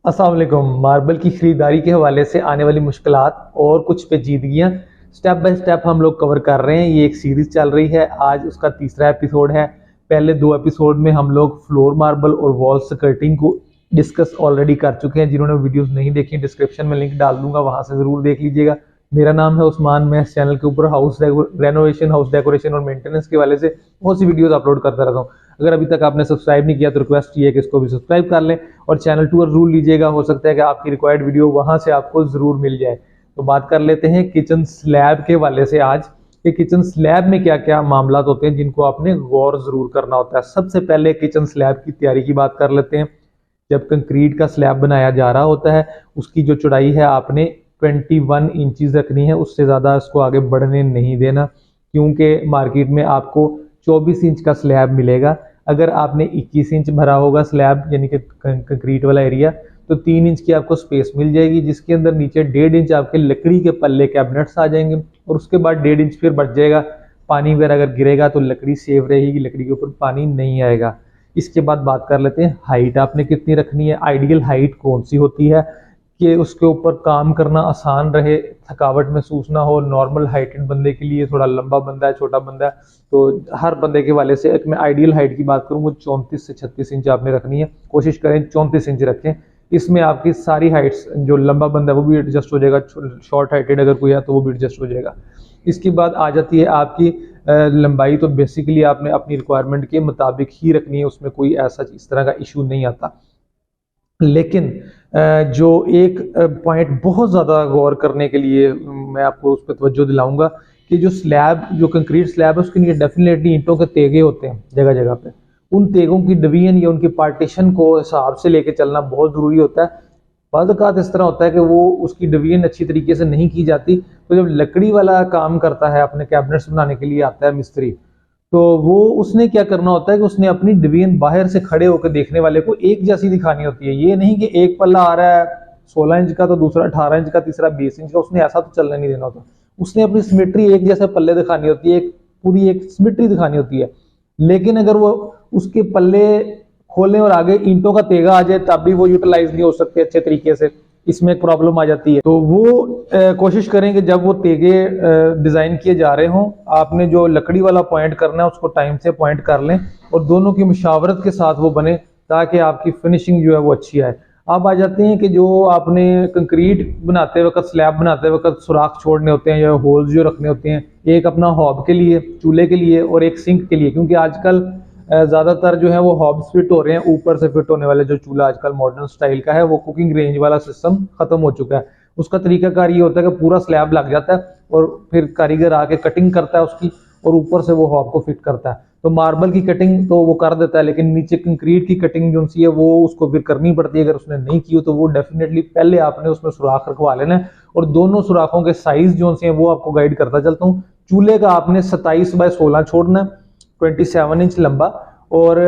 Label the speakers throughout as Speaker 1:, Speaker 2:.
Speaker 1: अस्सलाम वालेकुम। मार्बल की खरीदारी के हवाले से आने वाली मुश्किलात और कुछ पेचीदगियाँ स्टेप बाय स्टेप हम लोग कवर कर रहे हैं। ये एक सीरीज़ चल रही है, आज उसका तीसरा एपिसोड है। पहले 2 एपिसोड में हम लोग फ्लोर मार्बल और वॉल स्कर्टिंग को डिस्कस ऑलरेडी कर चुके हैं। जिन्होंने वीडियोस नहीं देखी, डिस्क्रिप्शन में लिंक डाल दूंगा, वहाँ से ज़रूर देख लीजिएगा। मेरा नाम है उस्मान, मैं इस चैनल के ऊपर हाउस रेनोवेशन, हाउस डेकोरेशन और मेंटेनेंस के वाले से बहुत सी वीडियोस अपलोड करता रहता हूँ। अगर अभी तक आपने सब्सक्राइब नहीं किया तो रिक्वेस्ट ये है कि इसको भी सब्सक्राइब कर लें और चैनल टूर जरूर लीजिएगा। हो सकता है कि आपकी रिक्वायर्ड वीडियो वहां से आपको जरूर मिल जाए। तो बात कर लेते हैं किचन स्लैब के वाले से आज कि किचन स्लैब में क्या क्या मामला होते हैं जिनको आपने गौर जरूर करना होता है। सबसे पहले किचन स्लैब की तैयारी की बात कर लेते हैं। जब कंक्रीट का स्लैब बनाया जा रहा होता है, उसकी जो चौड़ाई है आपने 21 इंचज रखनी है, उससे ज़्यादा इसको आगे बढ़ने नहीं देना, क्योंकि मार्केट में आपको 24 इंच का स्लैब मिलेगा। अगर आपने 21 इंच भरा होगा स्लैब यानी कि कंक्रीट वाला एरिया, तो 3 इंच की आपको स्पेस मिल जाएगी, जिसके अंदर नीचे 1.5 इंच आपके लकड़ी के पल्ले कैबिनेट्स आ जाएंगे और उसके बाद 1.5 इंच फिर बढ़ जाएगा। पानी वगैरह अगर गिरेगा तो लकड़ी सेफ रहेगी, लकड़ी के ऊपर पानी नहीं आएगा। इसके बाद बात कर लेते हैं हाइट आपने कितनी रखनी है, आइडियल हाइट कौन सी होती है कि उसके ऊपर काम करना आसान रहे, थकावट महसूस ना हो। नॉर्मल हाइटेड बंदे के लिए, थोड़ा लंबा बंदा है, छोटा बंदा है, तो हर बंदे के वाले से एक मैं आइडियल हाइट की बात करूँ वो 34 से 36 इंच आपने रखनी है। कोशिश करें 34 इंच रखें। इसमें आपकी सारी हाइट्स, जो लंबा बंदा है वो भी एडजस्ट हो जाएगा, शॉर्ट हाइटेड अगर कोई है तो वो भी एडजस्ट हो जाएगा। इसके बाद आ जाती है आपकी लंबाई। तो बेसिकली आपने अपनी रिक्वायरमेंट के मुताबिक ही रखनी है, उसमें कोई ऐसा इस तरह का इशू नहीं आता। लेकिन जो एक पॉइंट बहुत ज़्यादा गौर करने के लिए मैं आपको उस पर तवज्जो दिलाऊंगा कि जो स्लैब, जो कंक्रीट स्लैब है, उसके लिए डेफिनेटली ईंटों के तेगे होते हैं जगह जगह पे। उन तेगों की डिवीजन या उनकी पार्टीशन को हिसाब से लेके चलना बहुत ज़रूरी होता है। बाद औक़ात इस तरह होता है कि वो उसकी डिवीजन अच्छी तरीके से नहीं की जाती, तो जब लकड़ी वाला काम करता है, अपने कैबिनेट्स बनाने के लिए आता है मिस्त्री, तो वो उसने क्या करना होता है कि उसने अपनी डिवीजन बाहर से खड़े होकर देखने वाले को एक जैसी दिखानी होती है। ये नहीं कि एक पल्ला आ रहा है 16 इंच का तो दूसरा 18 इंच का, तीसरा 20 इंच का, उसने ऐसा तो चलने नहीं देना होता। उसने अपनी सिमेट्री एक जैसे पल्ले दिखानी होती है, एक पूरी एक सिमेट्री दिखानी होती है। लेकिन अगर वो उसके पल्ले खोलें और आगे ईंटों का तेगा आ जाए तब भी वो यूटिलाइज नहीं हो सकते अच्छे तरीके से, इसमें एक प्रॉब्लम आ जाती है। तो वो कोशिश करें कि जब वो तेगे डिज़ाइन किए जा रहे हों, आपने जो लकड़ी वाला पॉइंट करना है उसको टाइम से पॉइंट कर लें और दोनों की मुशावरत के साथ वो बने, ताकि आपकी फिनिशिंग जो है वो अच्छी आए। अब आ जाते हैं कि जो आपने कंक्रीट बनाते वक्त, स्लैब बनाते वक्त सुराख छोड़ने होते हैं या होल्स जो रखने होते हैं, एक अपना हॉब के लिए, चूल्हे के लिए, और एक सिंक के लिए। क्योंकि आजकल ज़्यादातर जो है वो हॉब्स फिट हो रहे हैं, ऊपर से फिट होने वाले जो चूल्हा आजकल मॉडर्न स्टाइल का है, वो कुकिंग रेंज वाला सिस्टम खत्म हो चुका है। उसका तरीकाकार ये होता है कि पूरा स्लैब लग जाता है और फिर कारीगर आके कटिंग करता है उसकी और ऊपर से वो हॉब को फिट करता है। तो मार्बल की कटिंग तो वो कर देता है, लेकिन नीचे कंक्रीट की कटिंग जो सी है वो उसको फिर करनी पड़ती है। अगर उसने नहीं की हो तो वो डेफिनेटली पहले आपने उसमें सुराख रखवा लेना है, और दोनों सुराखों के साइज जो से हैं वो आपको गाइड करता चलता हूँ। चूल्हे का आपने 27 बाय 16 छोड़ना है, 27 इंच लंबा और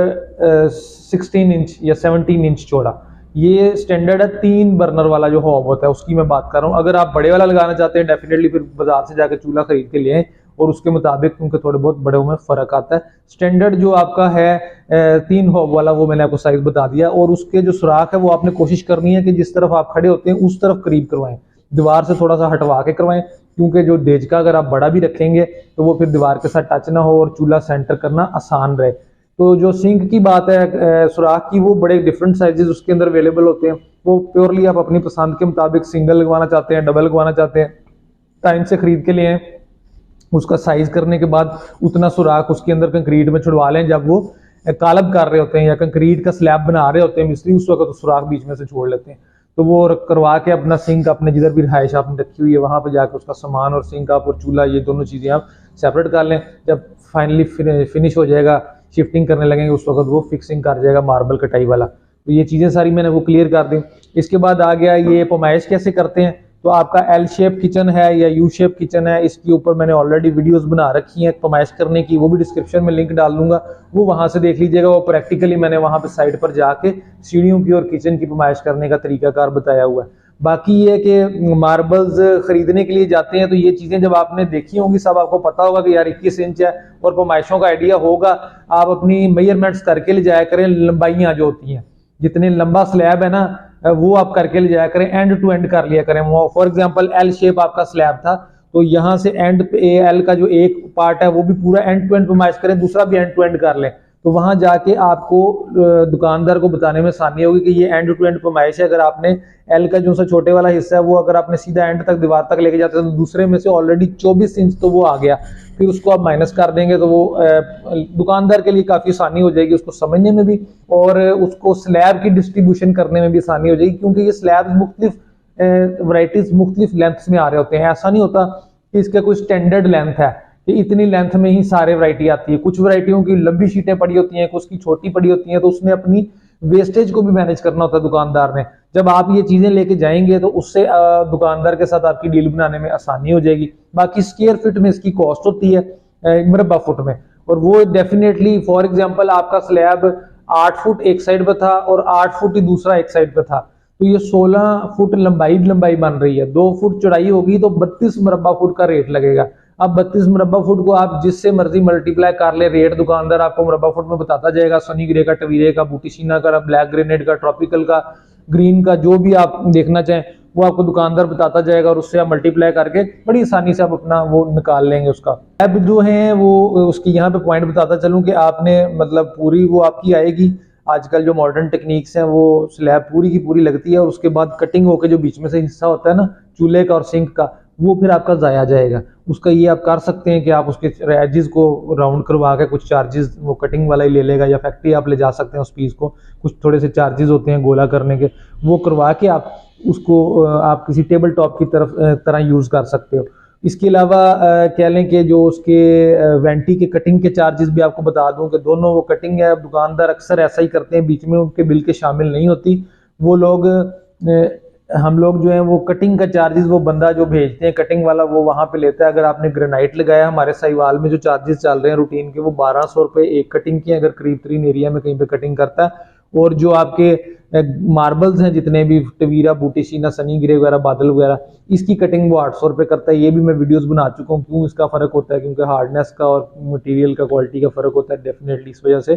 Speaker 1: 16 इंच या 17 इंच चौड़ा। ये स्टैंडर्ड है 3 बर्नर वाला जो हॉब होता है, उसकी मैं बात कर रहा हूँ। अगर आप बड़े वाला लगाना चाहते हैं, डेफिनेटली फिर बाजार से जाकर चूल्हा खरीद के लिए आए और उसके मुताबिक उनके थोड़े बहुत बड़े में फर्क आता है। स्टैंडर्ड जो आपका है 3 हॉब वाला, वो मैंने आपको साइज बता दिया। और उसके जो सुराख है वो आपने कोशिश करनी है कि जिस तरफ आप खड़े होते हैं उस तरफ करीब करवाएं, दीवार से थोड़ा सा हटवा के करवाएं, क्योंकि जो देज का अगर आप बड़ा भी रखेंगे तो वो फिर दीवार के साथ टच ना हो और चूल्हा सेंटर करना आसान रहे। तो जो सिंक की बात है सुराख की, वो बड़े डिफरेंट साइजेस उसके अंदर अवेलेबल होते हैं। वो प्योरली आप अपनी पसंद के मुताबिक सिंगल लगवाना चाहते हैं, डबल लगवाना चाहते हैं, टाइम से खरीद के लिए उसका साइज करने के बाद उतना सुराख उसके अंदर कंक्रीट में छुड़वा लें। जब वो कालब कर रहे होते हैं या कंक्रीट का स्लैब बना रहे होते हैं मिस्त्री, उस वक्त तो सुराख बीच में से छोड़ लेते हैं। तो वो करवा के अपना सिंक, अपने जिधर भी रिहाइश आपने रखी हुई है वहां पे जाकर उसका सामान और सिंक आप और चूल्हा, ये दोनों चीजें आप सेपरेट कर लें। जब फाइनली फिनिश हो जाएगा, शिफ्टिंग करने लगेंगे, उस वक्त वो फिक्सिंग कर जाएगा मार्बल कटाई वाला। तो ये चीज़ें सारी मैंने वो क्लियर कर दी। इसके बाद आ गया ये पमाइश कैसे करते हैं। तो आपका एल शेप किचन है या यू शेप किचन है, इसके ऊपर मैंने ऑलरेडी वीडियोस बना रखी हैं पमाइश करने की, वो भी डिस्क्रिप्शन में लिंक डाल दूंगा, वो वहां से देख लीजिएगा। वो प्रैक्टिकली मैंने वहां पे साइड पर जाके सीढ़ियों की और किचन की पमाइश करने का तरीकाकार बताया हुआ है। बाकी ये कि मार्बल्स खरीदने के लिए जाते हैं तो ये चीजें जब आपने देखी होंगी, सब आपको पता होगा कि यार 21 इंच है और पमाइशों का आइडिया होगा। आप अपनी मेजरमेंट्स करके ले जाया करें, लंबाइयां जो होती हैं, जितने लंबा स्लैब है ना, वो आप करके ले जाया करें, एंड टू एंड कर लिया करें। फॉर एग्जांपल एल शेप आपका स्लैब था, तो यहाँ से एंड पे एल का जो एक पार्ट है वो भी पूरा एंड टू एंड पैमाइश करें, दूसरा भी एंड टू एंड कर लें। तो वहां जाके आपको दुकानदार को बताने में आसानी होगी कि ये एंड टू एंड पैमाइश है। अगर आपने एल का जो सा छोटे वाला हिस्सा है वो अगर आपने सीधा एंड तक दीवार तक लेके जाते हैं तो दूसरे में से ऑलरेडी 24 इंच तो वो आ गया, फिर उसको आप माइनस कर देंगे तो वो दुकानदार के लिए काफी आसानी हो जाएगी उसको समझने में भी, और उसको स्लैब की डिस्ट्रीब्यूशन करने में भी आसानी हो जाएगी, क्योंकि ये स्लैब मुख्तलिफ वराइटीज मुख्तलिफ लेंथ्स में आ रहे होते हैं। ऐसा नहीं होता कि इसका कोई स्टैंडर्ड लेंथ है कि इतनी लेंथ में ही सारे वैरायटी आती है। कुछ वैरायटियों की लंबी शीटें पड़ी होती हैं, कुछ की छोटी पड़ी होती हैं, तो उसमें अपनी वेस्टेज को भी मैनेज करना होता है दुकानदार ने। जब आप ये चीजें लेके जाएंगे तो उससे दुकानदार के साथ आपकी डील बनाने में आसानी हो जाएगी। बाकी स्क्वायर फीट में इसकी कॉस्ट होती है मुरब्बा फुट में, और वो डेफिनेटली फॉर एग्जांपल आपका स्लैब 8 फुट एक साइड पे था और 8 फुट ही दूसरा एक साइड पे था, तो ये 16 फुट लंबाई बन रही है, 2 फुट चौड़ाई होगी तो 32 मुरब्बा फुट का रेट लगेगा। अब 32 मुरब्बा फुट को आप जिससे मर्जी मल्टीप्लाई कर ले, रेट दुकानदार आपको मुरब्बा फुट में बताता जाएगा। सनी ग्रे का, टवीरे का, बूटीशीना का, ब्लैक ग्रेनेड का, ट्रॉपिकल का, ग्रीन का, जो भी आप देखना चाहें वो आपको दुकानदार बताता जाएगा, और उससे आप मल्टीप्लाई करके बड़ी आसानी से आप अपना वो निकाल लेंगे उसका। अब जो है वो उसकी यहाँ पे पॉइंट बताता चलूं कि आपने मतलब पूरी वो आपकी आएगी। आजकल जो मॉडर्न टेक्निक्स हैं वो स्लैब पूरी की पूरी लगती है, और उसके बाद कटिंग होकर जो बीच में से हिस्सा होता है ना चूल्हे का और सिंक का, वो फिर आपका जाया जाएगा। उसका ये आप कर सकते हैं कि आप उसके एजेस को राउंड करवा के कुछ चार्जेस वो कटिंग वाला ही ले लेगा, या फैक्ट्री आप ले जा सकते हैं उस पीस को, कुछ थोड़े से चार्जेस होते हैं गोला करने के, वो करवा के आप उसको आप किसी टेबल टॉप की तरह यूज कर सकते हो। इसके अलावा कह लें कि जो उसके वेंटी के कटिंग के चार्जेस भी आपको बता दूं कि दोनों वो कटिंग है, दुकानदार अक्सर ऐसा ही करते हैं, बीच में उनके बिल के शामिल नहीं होती वो लोग। हम लोग जो है वो कटिंग का चार्जेस वो बंदा जो भेजते हैं कटिंग वाला वो वहां पे लेता है। अगर आपने ग्रेनाइट लगाया, हमारे साहिवाल में जो चार्जेस चल रहे हैं रूटीन के वो 1200 रुपए एक कटिंग की, अगर करीब 3 एरिया में कहीं पे कटिंग करता है। और जो आपके मार्बल्स हैं जितने भी टवीरा, बूटीशीना, सनी ग्रे वगैरह, बादल वगैरह, इसकी कटिंग वो 800 रुपए करता है। ये भी मैं वीडियोस बना चुका हूँ क्यों इसका फर्क होता है, क्योंकि हार्डनेस का और मटेरियल का क्वालिटी का फर्क होता है डेफिनेटली, इस वजह से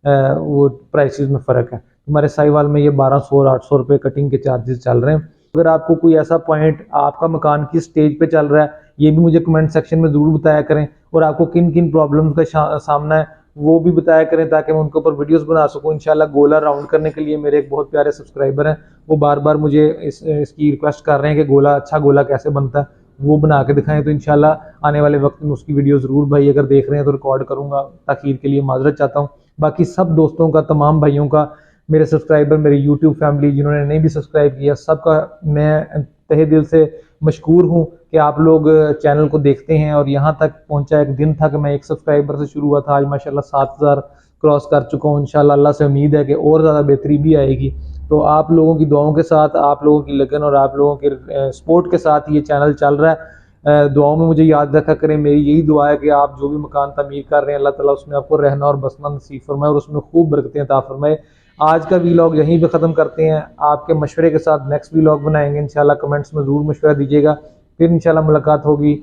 Speaker 1: वो प्राइसेस में फर्क है। हमारे साहिवाल में ये 1200 और 800 रुपए कटिंग के चार्जेस चल रहे हैं। अगर आपको कोई ऐसा पॉइंट आपका मकान किस स्टेज पे चल रहा है ये भी मुझे कमेंट सेक्शन में जरूर बताया करें, और आपको किन किन प्रॉब्लम्स का सामना है वो भी बताया करें ताकि मैं उनके ऊपर वीडियोस बना सकूं। इंशाल्लाह गोला राउंड करने के लिए मेरे एक बहुत प्यारे सब्सक्राइबर हैं, वो बार बार मुझे इसकी रिक्वेस्ट कर रहे हैं कि गोला, अच्छा गोला कैसे बनता है वो बना के दिखाएं। तो इंशाल्लाह आने वाले वक्त में उसकी वीडियो जरूर भाई अगर देख रहे हैं तो रिकॉर्ड करूंगा। ताखीर के लिए माजरत चाहता हूँ। बाकी सब दोस्तों का, तमाम भाइयों का, मेरे सब्सक्राइबर, मेरी यूट्यूब फैमिली जिन्होंने नहीं भी सब्सक्राइब किया, सबका मैं तहे दिल से मशकूर हूँ कि आप लोग चैनल को देखते हैं और यहाँ तक पहुँचा। एक दिन था कि मैं 1 सब्सक्राइबर से शुरू हुआ था, आज माशाल्लाह 7000 क्रॉस कर चुका हूँ। इंशाल्लाह अल्लाह से उम्मीद है कि और ज़्यादा बेहतरी भी आएगी। तो आप लोगों की दुआओं के साथ, आप लोगों की लगन और आप लोगों के सपोर्ट के साथ ये चैनल चल रहा है। दुआओं में मुझे याद रखा करें, मेरी यही दुआ है कि आप जो भी मकान तमीर कर रहे हैं अल्लाह ताला उसमें आपको रहना और बसना नसीब फरमाए और उसमें खूब बरकतें अता फरमाए। आज का वीलॉग यहीं पे ख़त्म करते हैं। आपके मशवरे के साथ नेक्स्ट वीलॉग बनाएंगे इंशाल्लाह। कमेंट्स में ज़रूर मशवरा दीजिएगा, फिर इंशाल्लाह मुलाकात होगी।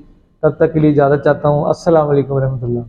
Speaker 1: तब तक के लिए इजाज़त चाहता हूँ। अस्सलाम वालेकुम रहमतुल्लाह।